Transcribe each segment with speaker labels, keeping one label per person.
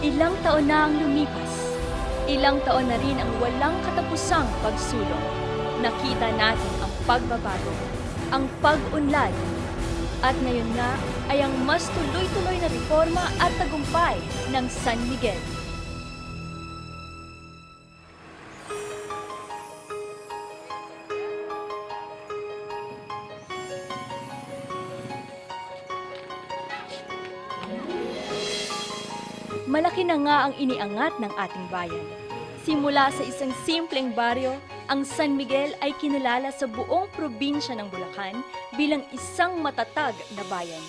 Speaker 1: Ilang taon na ang lumipas. Ilang taon na rin ang walang katapusang pagsulong. Nakita natin ang pagbabago, ang pag-unlad. At ngayon nga ay ang mas tuloy-tuloy na reforma at tagumpay ng San Miguel. Malaki na nga ang iniangat ng ating bayan. Simula sa isang simpleng baryo, ang San Miguel ay kinilala sa buong probinsya ng Bulacan bilang isang matatag na bayan.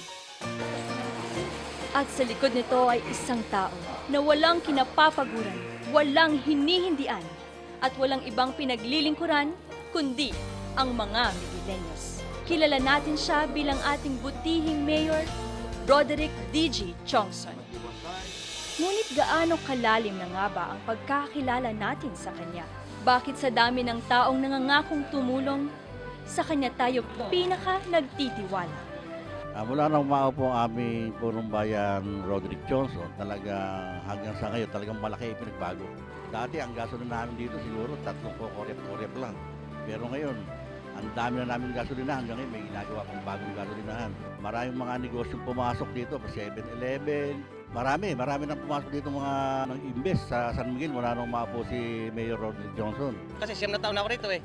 Speaker 1: At sa likod nito ay isang tao na walang kinapapaguran, walang hinihindian, at walang ibang pinaglilingkuran kundi ang mga Migueleños. Kilala natin siya bilang ating butihing Mayor, Roderick D.G. Chongson. Ngunit gaano kalalim na nga ba ang pagkakilala natin sa kanya? Bakit sa dami ng taong nangangakong tumulong, sa kanya tayo pinaka-nagtitiwala?
Speaker 2: Mula nang umaupo ang aming punong bayan, Roderick Johnson, talagang hanggang sa ngayon, talagang malaki ang pinagbago. Dati ang gasolina namin dito siguro 3 po korep lang. Pero ngayon, ang dami na namin gasolina hanggang ngayon may ginagawa pang bagong gasolinahan. Maraming mga negosyong pumasok dito, 7-Eleven, marami nang pumasok dito mga nang invest sa San Miguel mula nung umaupo si Mayor Roderick Johnson.
Speaker 3: Kasi 7 na taon na ako rito eh.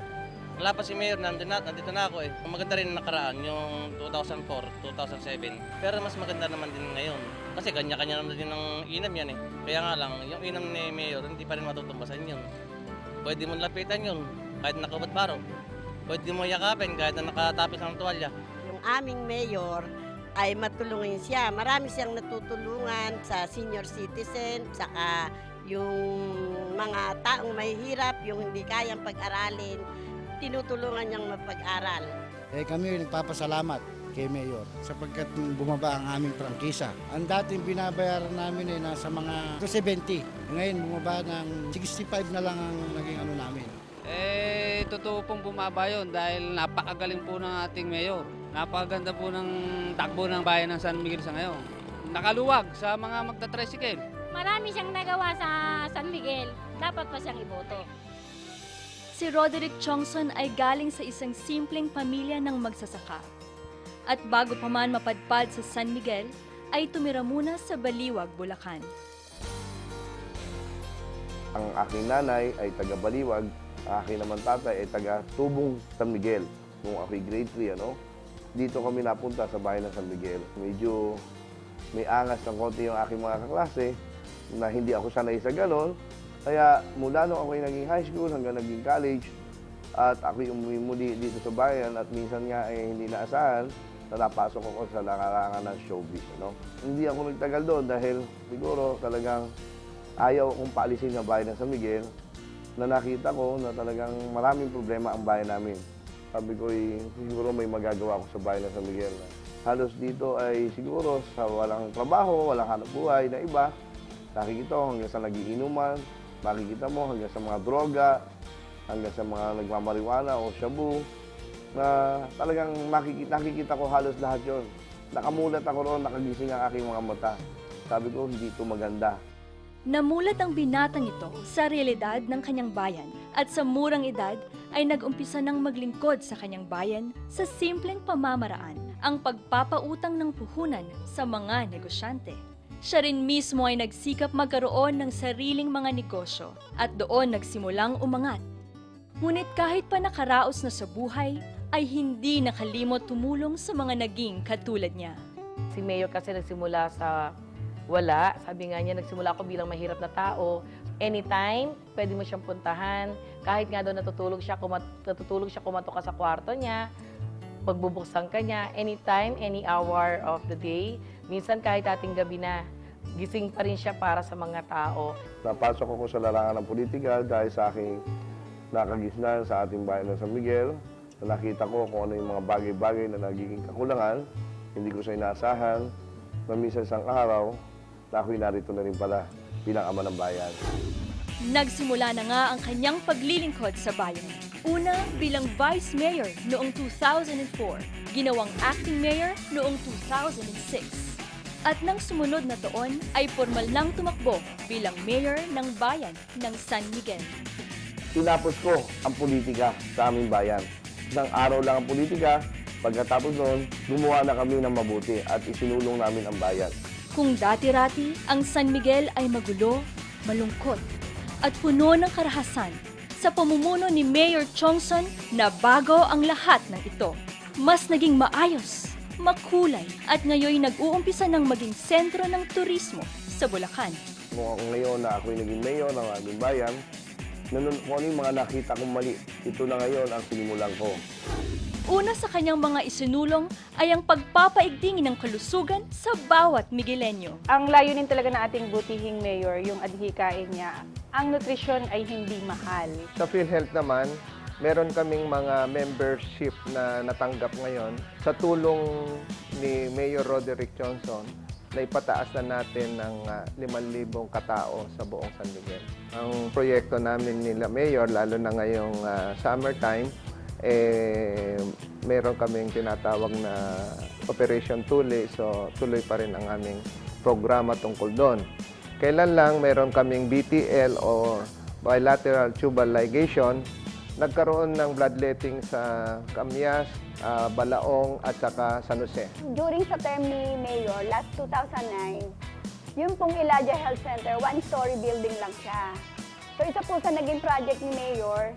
Speaker 3: Wala pa si Mayor, nandito na ako eh. Maganda rin ang nakaraan, yung 2004, 2007. Pero mas maganda naman din ngayon. Kasi kanya-kanya naman din ng inam yan eh. Kaya nga lang, yung inam ni Mayor, hindi pa rin matutumbasan yun. Pwede mo lapitan yun, kahit nakabot baro. Pwede mo yakapin kahit na nakatapis ng tuwalya.
Speaker 4: Yung aming mayor ay matulungin siya. Marami siyang natutulungan sa senior citizen, saka yung mga taong mahihirap, yung hindi kayang pag-aralin, tinutulungan niyang mapag-aral.
Speaker 5: Kami nagpapasalamat kay Mayor sapagkat bumaba ang aming prangkisa. Ang dating binabayaran namin ay nasa mga 70. Ngayon bumaba ng 65 na lang ang naging namin.
Speaker 6: Totoo pong bumaba yun dahil napakagaling po ng ating mayor. Napakaganda po ng takbo ng bayan ng San Miguel sa ngayon. Nakaluwag sa mga magta-tricycle.
Speaker 7: Marami siyang nagawa sa San Miguel. Dapat pa siyang iboto.
Speaker 1: Si Roderick Chongson ay galing sa isang simpleng pamilya ng magsasaka. At bago pa man mapadpad sa San Miguel, ay tumira muna sa Baliwag, Bulacan.
Speaker 8: Ang aking nanay ay taga Baliwag, ang aking naman tatay ay taga Tubong San Miguel. Nung ako'y grade 3, dito kami napunta sa bahay ng San Miguel. Medyo may angas ng konti yung aking mga kaklase na hindi ako sanay sa ganon. Kaya mula nung ako'y naging high school hanggang naging college at ako'y umimuli dito sa bayan at minsan nga ay hindi naasahan na napasok ako sa larangan ng showbiz. Hindi ako nagtagal doon dahil siguro talagang ayaw akong paalisin ng bayan ng San Miguel na nakita ko na talagang maraming problema ang bayan namin. Sabi ko, siguro may magagawa ako sa bayan ng San Miguel. Halos dito ay siguro sa walang trabaho, walang hanap buhay na iba. Nakikita ko hanggang sa nagiinuman, makikita mo hanggang sa mga droga, hanggang sa mga nagmamariwana o shabu, na talagang nakikita ko halos lahat yon. Nakamulat ako roon, nakagising ang aking mga mata. Sabi ko, hindi ito maganda.
Speaker 1: Namulat ang binatang ito sa realidad ng kanyang bayan at sa murang edad ay nag-umpisa ng maglingkod sa kanyang bayan sa simpleng pamamaraan, ang pagpapautang ng puhunan sa mga negosyante. Siya rin mismo ay nagsikap magkaroon ng sariling mga negosyo at doon nagsimulang umangat. Ngunit kahit pa nakaraos na sa buhay, ay hindi nakalimot tumulong sa mga naging katulad niya.
Speaker 9: Si Mayor kasi nagsimula sa wala. Sabi nga niya, nagsimula ako bilang mahirap na tao. Anytime, pwede mo siyang puntahan. Kahit nga doon natutulog siya kumatok ka sa kwarto niya, pagbubuksan ka niya, anytime, any hour of the day. Minsan kahit ating gabi na, gising pa rin siya para sa mga tao.
Speaker 8: Napasok ako sa larangan ng politika dahil sa aking nakagisnan sa ating bayan ng San Miguel. Nakita ko kung ano yung mga bagay-bagay na nagiging kakulangan. Hindi ko siya inaasahan na minsan isang araw na ako'y narito na rin pala bilang ama ng bayan.
Speaker 1: Nagsimula na nga ang kanyang paglilingkod sa bayan. Una bilang Vice Mayor noong 2004, ginawang Acting Mayor noong 2006. At nang sumunod na taon ay formal nang tumakbo bilang mayor ng bayan ng San Miguel.
Speaker 8: Tinapos ko ang politika sa aming bayan. Isang araw lang ang politika, pagkatapos noon, gumawa na kami ng mabuti at isinulong namin ang bayan.
Speaker 1: Kung dati-rati ang San Miguel ay magulo, malungkot at puno ng karahasan, sa pamumuno ni Mayor Chongson na bago ang lahat ng ito. Mas naging maayos, makulay at ngayon nag-uumpisa ng maging sentro ng turismo sa Bulacan.
Speaker 8: Ngayon na ako'y naging mayor ng aming bayan, kung ano yung mga nakita kong mali, ito na ngayon ang sinimulan ko.
Speaker 1: Una sa kanyang mga isinulong ay ang pagpapaigtingin ng kalusugan sa bawat Miguelenyo.
Speaker 10: Ang layunin talaga ng ating butihing mayor, yung adhikain niya, ang nutrisyon ay hindi mahal.
Speaker 11: Sa PhilHealth naman, meron kaming mga membership na natanggap ngayon. Sa tulong ni Mayor Roderick Johnson, na ipataas na natin ng 5,000 katao sa buong San Miguel. Ang proyekto namin nila Mayor, lalo na ngayong summertime, meron kaming tinatawag na Operation Tuli, so tuloy pa rin ang aming programa tungkol doon. Kailan lang meron kaming BTL o bilateral tubal ligation, nagkaroon ng bloodletting sa Camyas, Balaong at saka San Jose.
Speaker 12: During sa term ni Mayor, last 2009, yung pong Elijah Health Center, one-story building lang siya. So isa po sa naging project ni Mayor,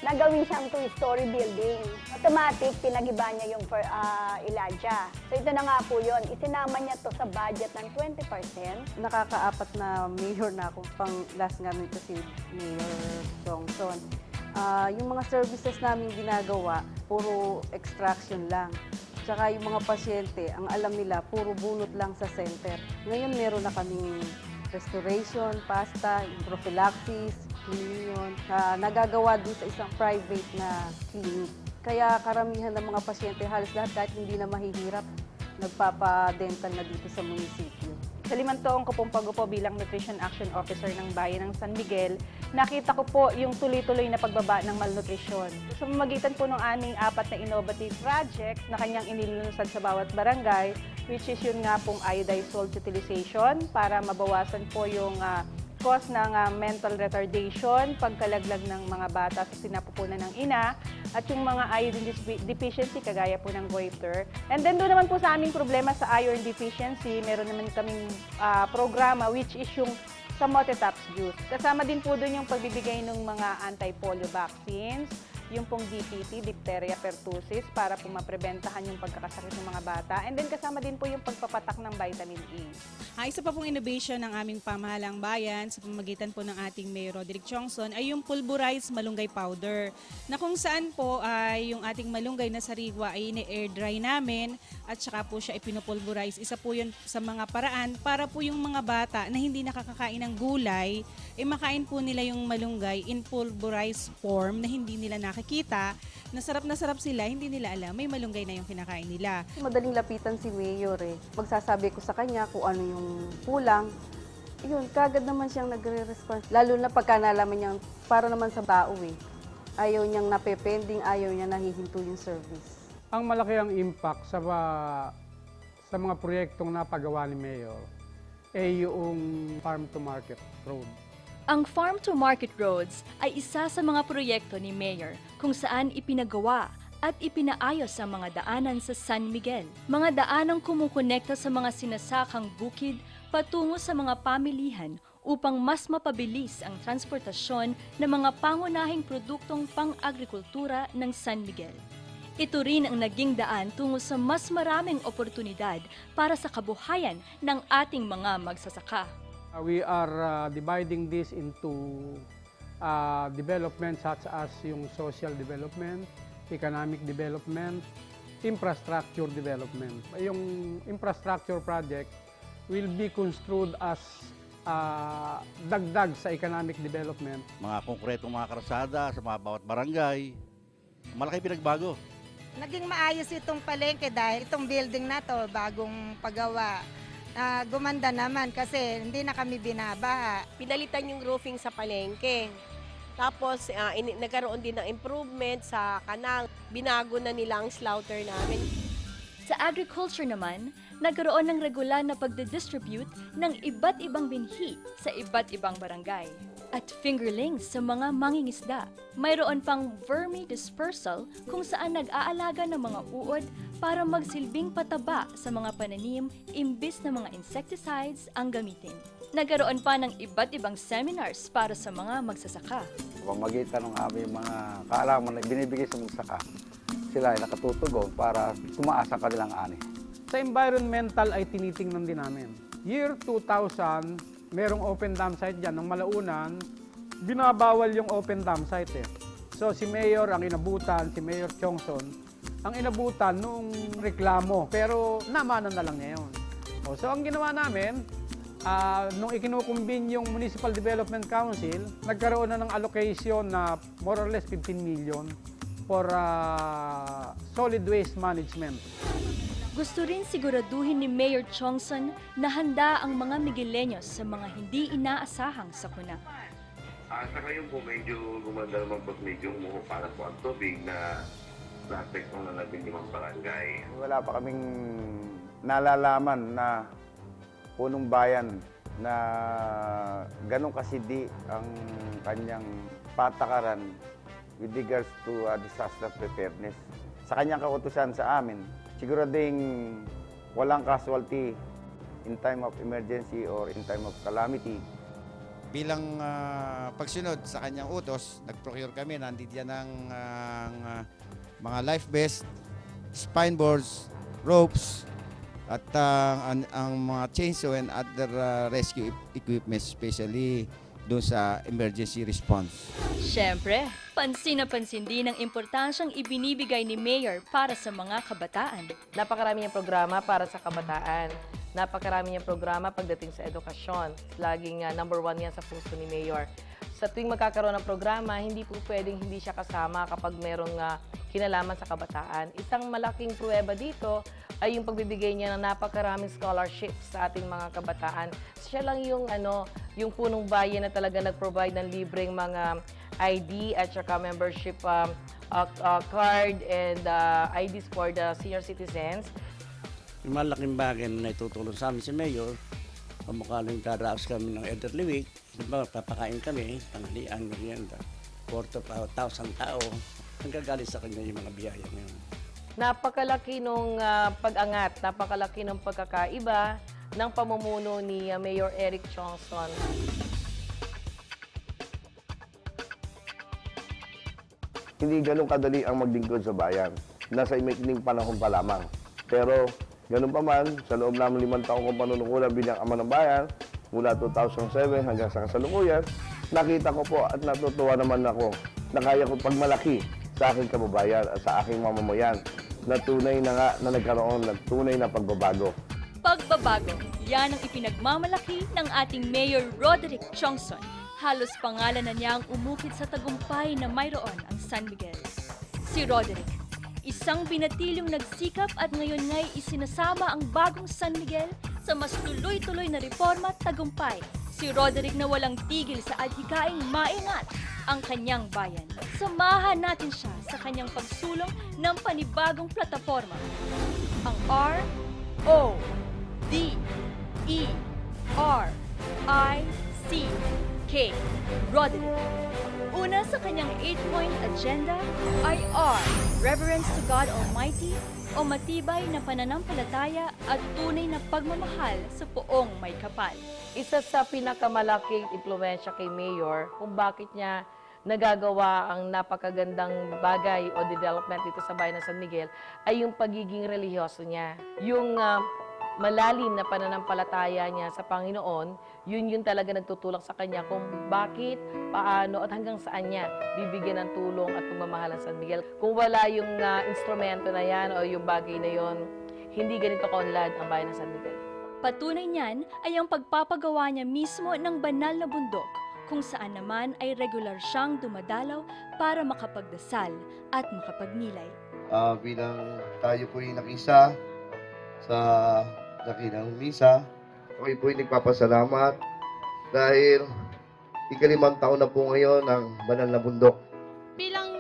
Speaker 12: nagawin siyang two-story building. Automatic, pinagiba niya yung Elijah. So ito na nga po yun, isinama niya to sa budget ng 20%.
Speaker 10: Nakakaapat na mayor na ako, pang last nga nito si Mayor Johnson. Yung mga services namin ginagawa, puro extraction lang. Tsaka yung mga pasyente, ang alam nila, puro bunot lang sa center. Ngayon meron na kaming restoration, pasta, prophylaxis, yun, nagagawa din sa isang private na clinic. Kaya karamihan ng mga pasyente, halos lahat kahit hindi na mahihirap, nagpapadental na dito sa munisipyo.
Speaker 12: Sa 5 taong ko pong pagupo bilang Nutrition Action Officer ng Bayan ng San Miguel, nakita ko po yung tuloy-tuloy na pagbaba ng malnutrisyon. Sa pamamagitan po ng aming 4 na innovative projects na kanyang inilunsad sa bawat barangay, which is yun nga pong iodized salt utilization para mabawasan po yung cause ng mental retardation, pagkalaglag ng mga bata sa sinapupunan ng ina, at yung mga iodine deficiency, kagaya po ng goiter. And then doon naman po sa aming problema sa iron deficiency, meron naman kaming programa which is yung sa Motetaps Juice. Kasama din po doon yung pagbibigay ng mga anti-polio vaccines, yung pong DPT, diphtheria pertussis, para po mapreventahan yung pagkakasakit ng mga bata. And then kasama din po yung pagpapatak ng vitamin E.
Speaker 10: Isa pa pong innovation ng aming pamahalang bayan sa pamamagitan po ng ating Mayor Roderick Johnson ay yung pulverized malunggay powder, na kung saan po ay yung ating malunggay na sariwa ay ini-air dry namin at saka po siya ipinupulverize. Isa po yun sa mga paraan para po yung mga bata na hindi nakakakain ng gulay, makain po nila yung malunggay in pulverized form na hindi nila nakikita. Na sarap sila, hindi nila alam, may malunggay na yung kinakain nila. Madaling lapitan si Mayor Magsasabi ko sa kanya kung ano yung kulang. Yun, kagad naman siyang nagre-response. Lalo na pagka nalaman niyang para naman sa tao Ayaw niyang napepending, ayaw niya nahihinto yung service.
Speaker 11: Ang malaki ang impact sa mga proyektong napagawa ni Mayor ay yung farm-to-market road.
Speaker 1: Ang Farm to Market Roads ay isa sa mga proyekto ni Mayor kung saan ipinagawa at ipinaayos ang mga daanan sa San Miguel. Mga daanang kumukonekta sa mga sinasakang bukid patungo sa mga pamilihan upang mas mapabilis ang transportasyon ng mga pangunahing produktong pang-agrikultura ng San Miguel. Ito rin ang naging daan tungo sa mas maraming oportunidad para sa kabuhayan ng ating mga magsasaka.
Speaker 11: We are dividing this into development such as yung social development, economic development, infrastructure development. Yung infrastructure project will be construed as dagdag sa economic development.
Speaker 2: Mga konkretong mga karasada sa mga bawat barangay, malaki pinagbago.
Speaker 12: Naging maayos itong palengke dahil itong building na to, bagong paggawa. Gumanda naman kasi hindi na kami binabaha.
Speaker 4: Pinalitan yung roofing sa palengke. Tapos nagkaroon din ng improvement sa kanal. Binago na nila ang slaughter namin.
Speaker 1: Sa agriculture naman, nagkaroon ng regular na pagdidistribute ng iba't ibang binhi sa iba't ibang barangay. At fingerlings sa mga mangingisda. Mayroon pang vermi dispersal kung saan nag-aalaga ng mga uod para magsilbing pataba sa mga pananim imbis na mga insecticides ang gamitin. Nagkaroon pa ng iba't ibang seminars para sa mga magsasaka.
Speaker 13: Pamagitan ng aming mga kaalaman na binibigay sa magsasaka, sila ay nakatutugon para tumaas ang kanilang ani.
Speaker 14: Sa environmental ay tinitingnan din namin. Year 2000, merong open dam site dyan. Ng Malaunan, binabawal yung open dam site eh. So si Mayor ang inabutan, si Mayor Chongson, ang inabutan nung reklamo. Pero namanan na lang niya yun. So ang ginawa namin, nung ikinukumbin yung Municipal Development Council, nagkaroon na ng allocation na more or less 15 million for solid waste management.
Speaker 1: Gusto rin siguraduhin ni Mayor Chongson na handa ang mga Migueleños sa mga hindi inaasahang sakuna.
Speaker 8: Sa ngayon po medyo gumanda naman po, medyo umuho para po ang tubig na naapektuhan na natin limang barangay.
Speaker 13: Wala pa kaming nalalaman na punong bayan na ganun kasidi ang kanyang patakaran with regards to disaster preparedness. Sa kanyang kautusan sa amin, sigurading walang casualty in time of emergency or in time of calamity.
Speaker 5: Bilang pagsunod sa kanyang utos, nag-procure kami, nandito yan ng mga life vest, spine boards, ropes, at ang mga chainsaw and other rescue equipment, especially doon sa emergency response.
Speaker 1: Siyempre, pansin na pansin din ang importansyang ibinibigay ni Mayor para sa mga kabataan.
Speaker 9: Napakarami niyang programa para sa kabataan. Napakarami niyang programa pagdating sa edukasyon. Laging number 1 yan sa puso ni Mayor. Sa tuwing magkakaroon ng programa, hindi po pwedeng hindi siya kasama kapag merong kinalaman sa kabataan. Isang malaking pruweba dito ay yung pagbibigay niya ng napakaraming scholarships sa ating mga kabataan. Siya lang yung punong bayan na talaga nag-provide ng libreng mga ID at saka membership card and IDs for the senior citizens.
Speaker 15: Yung malaking bagay na naitutulong sa amin si Mayor, pamukhaling daraos kami ng elderly week, diba, papakain kami, tanghalian, merienda, 4,000 tao, nanggagaling sa kanya yung mga biyaya ngayon.
Speaker 9: Napakalaki nung pag-angat, napakalaki nung pagkakaiba ng pamumuno ni Mayor Eric Chongson.
Speaker 8: Hindi ganun kadali ang maglingkod sa bayan. Nasa imaikling panahon pa lamang. Pero ganun pa man, sa loob namin 5 taong kong panunungkulan bilang ama ng bayan, mula 2007 hanggang sa kasalukuyan, nakita ko po at natutuwa naman ako na kaya ko pagmalaki sa aking kababayan at sa aking mamamayan na tunay na nga na nagkaroon ng tunay na pagbabago.
Speaker 1: Pagbabago, yan ang ipinagmamalaki ng ating Mayor Roderick Chongson. Halos pangalan na niya ang umukit sa tagumpay na mayroon ang San Miguel. Si Roderick, isang binatilyong nagsikap at ngayon nga'y isinasama ang bagong San Miguel sa mas tuloy-tuloy na reforma at tagumpay. Si Roderick na walang tigil sa adhikaing maingat ang kanyang bayan. Samahan natin siya sa kanyang pagsulong ng panibagong plataforma. Ang RODERICK. Roderick. Una sa kanyang 8-point agenda ay R, Reverence to God Almighty, o matibay na pananampalataya at tunay na pagmamahal sa poong may kapal.
Speaker 9: Isa sa pinakamalaking impluwensya kay Mayor kung bakit niya nagagawa ang napakagandang bagay o development dito sa bayan ng San Miguel ay yung pagiging relihiyoso niya. Yung malalim na pananampalataya niya sa Panginoon, yun talaga nagtutulak sa kanya kung bakit, paano at hanggang saan niya bibigyan ng tulong at pagmamahal ng San Miguel. Kung wala yung instrumento na yan o yung bagay na yon, hindi ganito kaunlad ang bayan ng San Miguel.
Speaker 1: Patunay niyan ay ang pagpapagawa niya mismo ng banal na bundok, kung saan naman ay regular siyang dumadalaw para makapagdasal at makapagnilay.
Speaker 8: Bilang tayo po'y nakisa sa dakilang misa, ako'y po'y nagpapasalamat dahil 5 taon na po ngayon ang banal na bundok.
Speaker 16: Bilang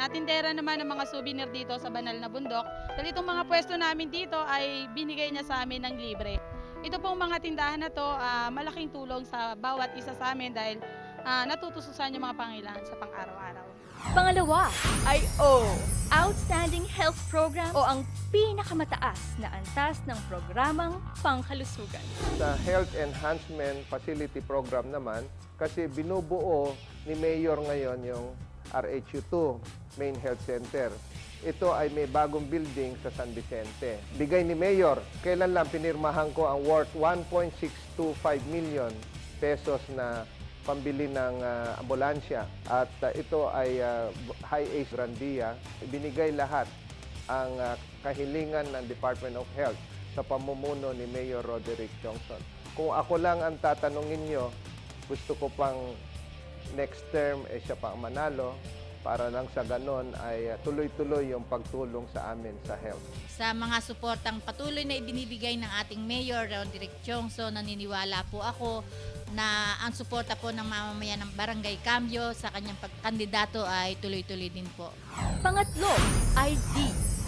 Speaker 12: mga tindera naman ng mga souvenir dito sa Banal na Bundok. Dahil itong mga pwesto namin dito ay binigay niya sa amin ng libre. Ito pong mga tindahan na to, malaking tulong sa bawat isa sa amin dahil natutususan yung mga pangailangan sa pang-araw-araw.
Speaker 1: Pangalawa ay Outstanding Health Program o ang pinakamataas na antas ng programang pangkalusugan.
Speaker 11: Sa Health Enhancement Facility Program naman, kasi binubuo ni Mayor ngayon yung RHU2, Main Health Center. Ito ay may bagong building sa San Vicente. Bigay ni Mayor, kailan lang pinirmahan ko ang worth 1.625 million pesos na pambili ng ambulansya. At ito ay High Ace Grandia. Ibinigay lahat ang kahilingan ng Department of Health sa pamumuno ni Mayor Roderick Johnson. Kung ako lang ang tatanungin nyo, gusto ko pang next term siya pang manalo para nang sa ganon ay tuloy-tuloy yung pagtulong sa amin sa health.
Speaker 16: Sa mga suportang patuloy na ibinibigay ng ating Mayor Roderick Johnson, naniniwala po ako na ang suporta po ng mamamayan ng Barangay Cambio sa kanyang pagkandidato ay tuloy-tuloy din po.
Speaker 1: Pangatlo ay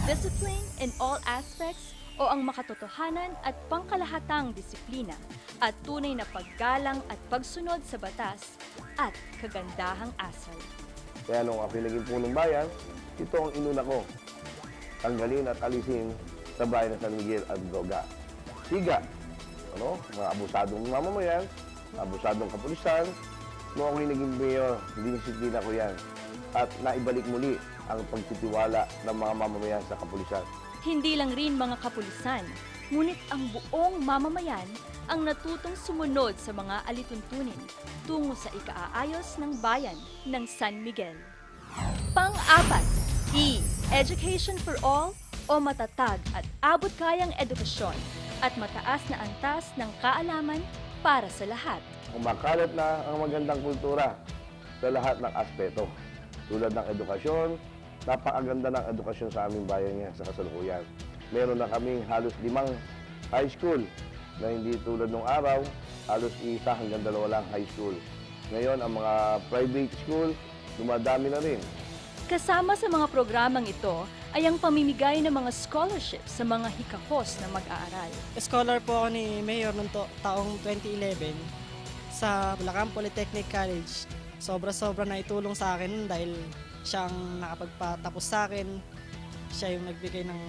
Speaker 1: Discipline in all aspects o ang makatotohanan at pangkalahatang disiplina at tunay na paggalang at pagsunod sa batas at kagandahang asal.
Speaker 8: Kaya nung ako naging punong bayan, ito ang inuna ko. Tanggalin at alisin sa bayan ng San Miguel at Droga. Siga, mga abusadong mamamayan, abusadong kapulisan. Nung ako naging mayor, dinisiplina ko yan. At naibalik muli ang pagtitiwala ng mga mamamayan sa kapulisan.
Speaker 1: Hindi lang rin mga kapulisan, ngunit ang buong mamamayan ang natutong sumunod sa mga alituntunin tungo sa ikaaayos ng bayan ng San Miguel. Pang-apat, Education for all o matatag at abot-kayang edukasyon at mataas na antas ng kaalaman para sa lahat.
Speaker 8: Kumakalat na ang magandang kultura sa lahat ng aspeto. Tulad ng edukasyon, napakaganda ng edukasyon sa aming bayan niya sa kasalukuyan. Meron na kaming halos 5 high school na hindi tulad nung araw, halos 1 hanggang 2 lang high school. Ngayon, ang mga private school, dumadami na rin.
Speaker 1: Kasama sa mga programang ito ay ang pamimigay ng mga scholarships sa mga hikahos na mag-aaral.
Speaker 17: Scholar po ako ni Mayor noong taong 2011 sa Bulacan Polytechnic College. Sobra-sobra na itulong sa akin dahil siyang nakapagpatapos sa akin. Siya yung nagbigay ng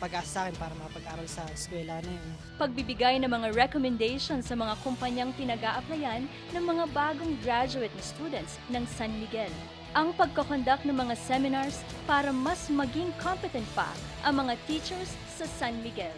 Speaker 17: pag-asa sa akin para makapag-aral sa eskwela na yun.
Speaker 1: Pagbibigay ng mga recommendations sa mga kumpanyang pinag-a-applyan ng mga bagong graduate na students ng San Miguel. Ang pagkakonduct ng mga seminars para mas maging competent pa ang mga teachers sa San Miguel.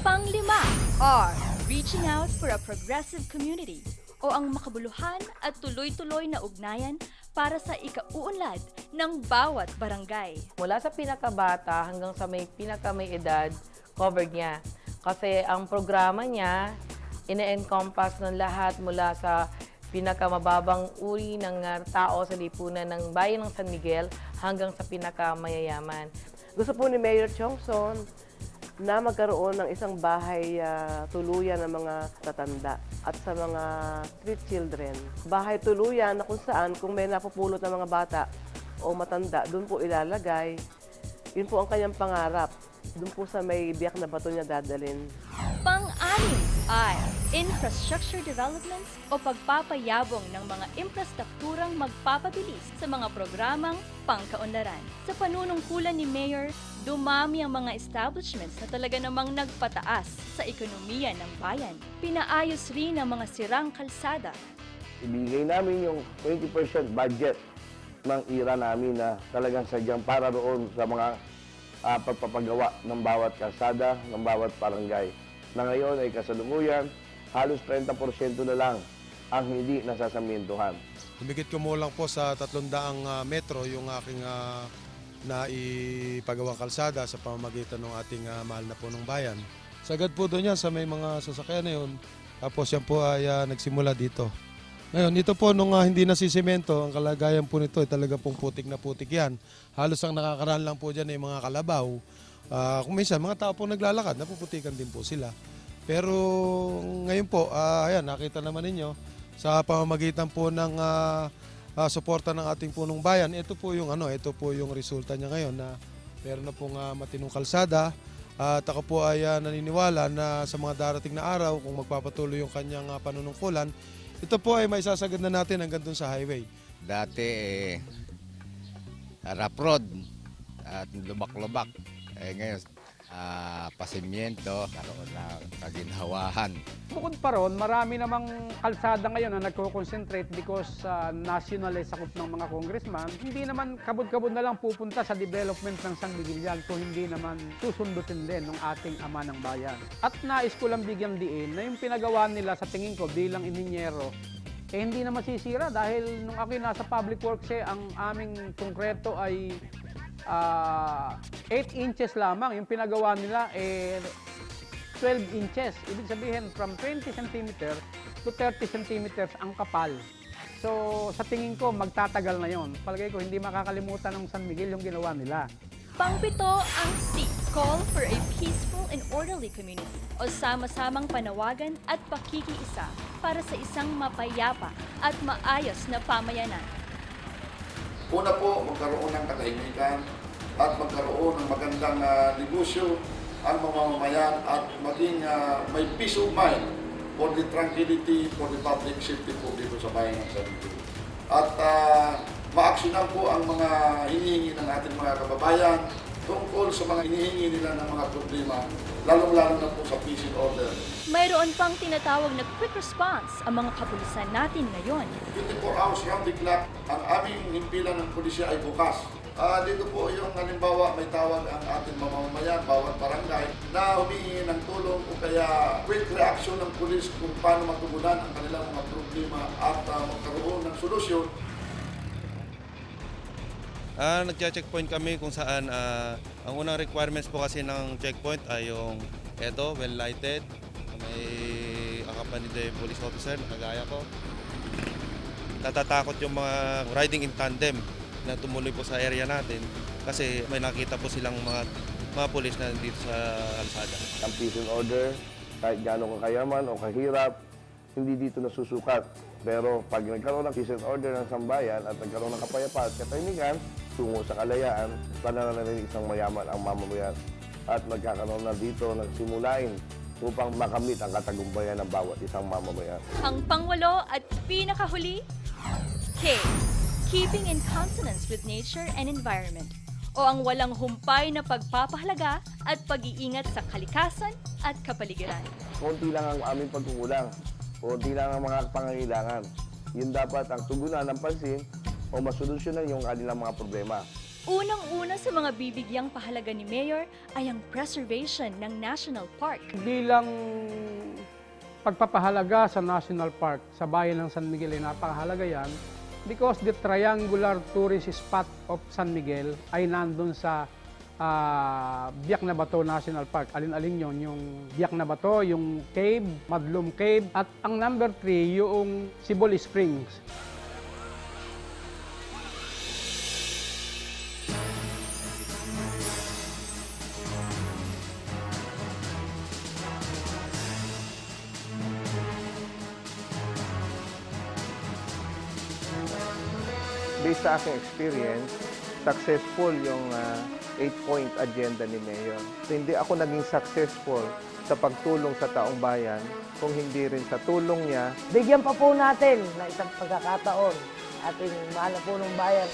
Speaker 1: Panglima are reaching out for a progressive community o ang makabuluhan at tuloy-tuloy na ugnayan para sa ikauunlad ng bawat barangay.
Speaker 9: Mula sa pinakabata hanggang sa may may edad, covered niya. Kasi ang programa niya, ine-encompass ng lahat mula sa pinakamababang uri ng tao sa lipunan ng bayan ng San Miguel hanggang sa pinakamayayaman.
Speaker 18: Gusto po ni Mayor Johnson na magkaroon ng isang bahay tuluyan ng mga tatanda at sa mga street children. Bahay tuluyan na kung saan kung may napupulot ng mga bata o matanda, doon po ilalagay. Yun po ang kanyang pangarap. Doon po sa may biyak na bato niya dadalhin.
Speaker 1: Pang-anim ay infrastructure developments o pagpapayabong ng mga infrastrukturang magpapabilis sa mga programang pangkaunlaran. Sa panunungkulan ni Mayor, dumami ang mga establishments na talaga namang nagpataas sa ekonomiya ng bayan. Pinaayos rin ang mga sirang kalsada.
Speaker 8: Ibigay namin yung 20% budget ng IRA namin na talagang sadyang para roon sa mga pagpapagawa ng bawat kalsada, ng bawat barangay. Na ngayon ay kasalukuyan, halos 30% na lang ang hindi nasasamintuhan.
Speaker 19: Humigit kumulang po sa 300 metro yung aking naipagawang kalsada sa pamamagitan ng ating mahal na punong bayan. Sagad po doon yan sa may mga sasakyan na yun. Tapos yan po ay nagsimula dito. Ngayon, ito po nung hindi nasisemento, ang kalagayan po nito ay talaga pong putik na putik yan. Halos ang nakakaraan lang po dyan ay mga kalabaw. Kung minsan, mga tao po naglalakad, napuputikan din po sila. Pero ngayon po, ayan, nakita naman ninyo, sa pamamagitan po ng suporta ng ating punong bayan. Ito po yung resulta niya ngayon na meron na pong matinong kalsada. At ako po ay naniniwala na sa mga darating na araw, kung magpapatuloy yung kanyang panunungkulan, ito po ay maisasagad na natin hanggang dun sa highway.
Speaker 20: Dati rough road at lubak-lubak. Ngayon, pasimiento, karoon ng kaginhawahan.
Speaker 14: Bukod pa ron, marami namang kalsada ngayon na nagko-concentrate because national ay sakop ng mga congressman. Hindi naman kabod-kabod na lang pupunta sa development ng San Miguel yan kung hindi naman susundutin din ng ating ama ng bayan. At nais ko lang bigyan diin na yung pinagawa nila sa tingin ko bilang ininyero, hindi na masisira dahil nung ako nasa public works ang aming konkreto ay 8 inches lamang. Yung pinagawa nila 12 inches. Ibig sabihin from 20 cm to 30 cm ang kapal. So sa tingin ko magtatagal na yon. Palagay ko hindi makakalimutan ng San Miguel yung ginawa nila.
Speaker 1: Pangpito ang C. Call for a peaceful and orderly community o sama-samang panawagan at pakikiisa para sa isang mapayapa at maayos na pamayanan.
Speaker 8: Una po, magkaroon ng katahimikan at magkaroon ng magandang negosyo ang mamamayan at maging may peace of mind for the tranquility, for the public safety po dito sa bayan ng San Miguel. At ma-aksyonan po ang mga hinihingi ng ating mga kababayan tungkol sa mga hinihingi nila ng mga problema, lalong-lalo na po sa peace and order.
Speaker 1: Mayroon pang tinatawag na quick response ang mga kapulisan natin ngayon.
Speaker 8: 24 hours round the clock, ang aming himpilan ng pulisya ay bukas. Dito po yung halimbawa may tawag ang ating mamamayan, bawat barangay, na humingi ng tulong o kaya quick reaction ng pulis kung paano matugunan ang kanilang mga problema at magkaroon ng solusyon.
Speaker 21: Nagche-checkpoint kami kung saan ang unang requirements po kasi ng checkpoint ay yung well lighted, may accompanied police officer na kagaya ko. Natatakot yung mga riding in tandem na tumuloy po sa area natin kasi may nakita po silang mga police na dito sa kalsada.
Speaker 8: Ang peace and order, kahit gaano kakayaman o kahirap, hindi dito nasusukat. Pero pag nagkaroon ng peace and order ng sambayan at nagkaroon ng kapayapaan at katahimikan, tungo sa kalayaan, pananalanig isang mayaman ang mamamayan. At magkakaroon na dito ng simulain upang makamit ang katagumpayan ng bawat isang mamamayan.
Speaker 1: Ang pangwalo at pinakahuli, K. Keeping in consonance with nature and environment o ang walang humpay na pagpapahalaga at pag-iingat sa kalikasan at kapaligiran.
Speaker 8: Konti lang ang aming pagkukulang, konti lang ang mga pangangailangan. Yun dapat ang tugunan ng pansin o masolusyonan yung kanilang mga problema.
Speaker 1: Unang-una sa mga bibigyang pahalaga ni Mayor ay ang preservation ng National Park.
Speaker 14: Bilang pagpapahalaga sa National Park sa bayan ng San Miguel ay napakahalaga yan because the triangular tourist spot of San Miguel ay nandun sa Biak na Bato National Park. Alin-alin yon, yung Biak na Bato, yung Cave, Madlum Cave, at ang number 3, yung Sibol Springs.
Speaker 11: Based sa aking experience, successful yung 8-point agenda ni Mayor. So, hindi ako naging successful sa pagtulong sa taong bayan kung hindi rin sa tulong niya.
Speaker 9: Bigyan pa po natin na isang pagkakataon ating mahal na punong bayan,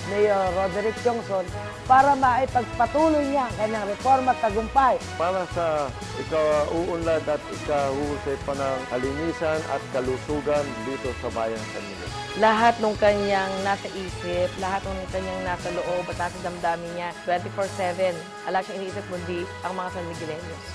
Speaker 9: Mayor Roderick Johnson, para maipagpatuloy niya ang kanyang reforma at tagumpay.
Speaker 11: Para sa ikauunlad at ikahuhusay pa ng kalinisan at kalusugan dito sa bayan ng San Miguel.
Speaker 9: Lahat ng kanyang nasa isip, lahat ng kanyang nasa loob at nasa damdamin niya, 24/7, wala siyang iniisip kundi ang mga San Migueleños.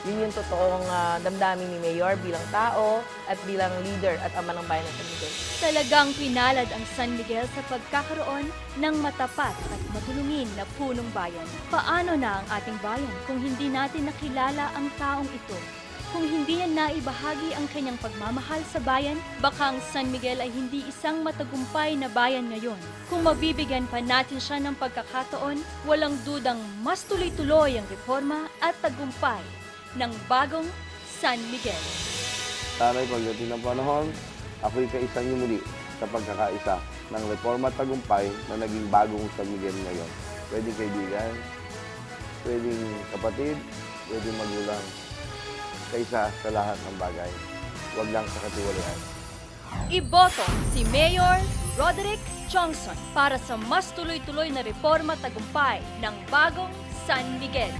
Speaker 9: Yun yung totoong damdamin ni Mayor bilang tao at bilang leader at ama ng bayan ng San Miguel.
Speaker 1: Talagang pinalad ang San Miguel sa pagkakaroon ng matapat at matulungin na punong bayan. Paano na ang ating bayan kung hindi natin nakilala ang taong ito? Kung hindi niya naibahagi ang kanyang pagmamahal sa bayan, baka ang San Miguel ay hindi isang matagumpay na bayan ngayon. Kung mabibigyan pa natin siya ng pagkakataon, walang dudang mas tuloy-tuloy ang reforma at tagumpay ng bagong San Miguel.
Speaker 8: Sana'y pagdating ng panahon, ako'y kaisang muli sa pagkakaisa. ng Reforma Tagumpay na naging bagong San Miguel ngayon. Pwedeng kaibigan, pwedeng kapatid, pwedeng magulang. Kaysa sa lahat ng bagay. Huwag lang sa katiwalian.
Speaker 1: Iboto si Mayor Roderick Chongson para sa mas tuloy-tuloy na reforma tagumpay ng bagong San Miguel.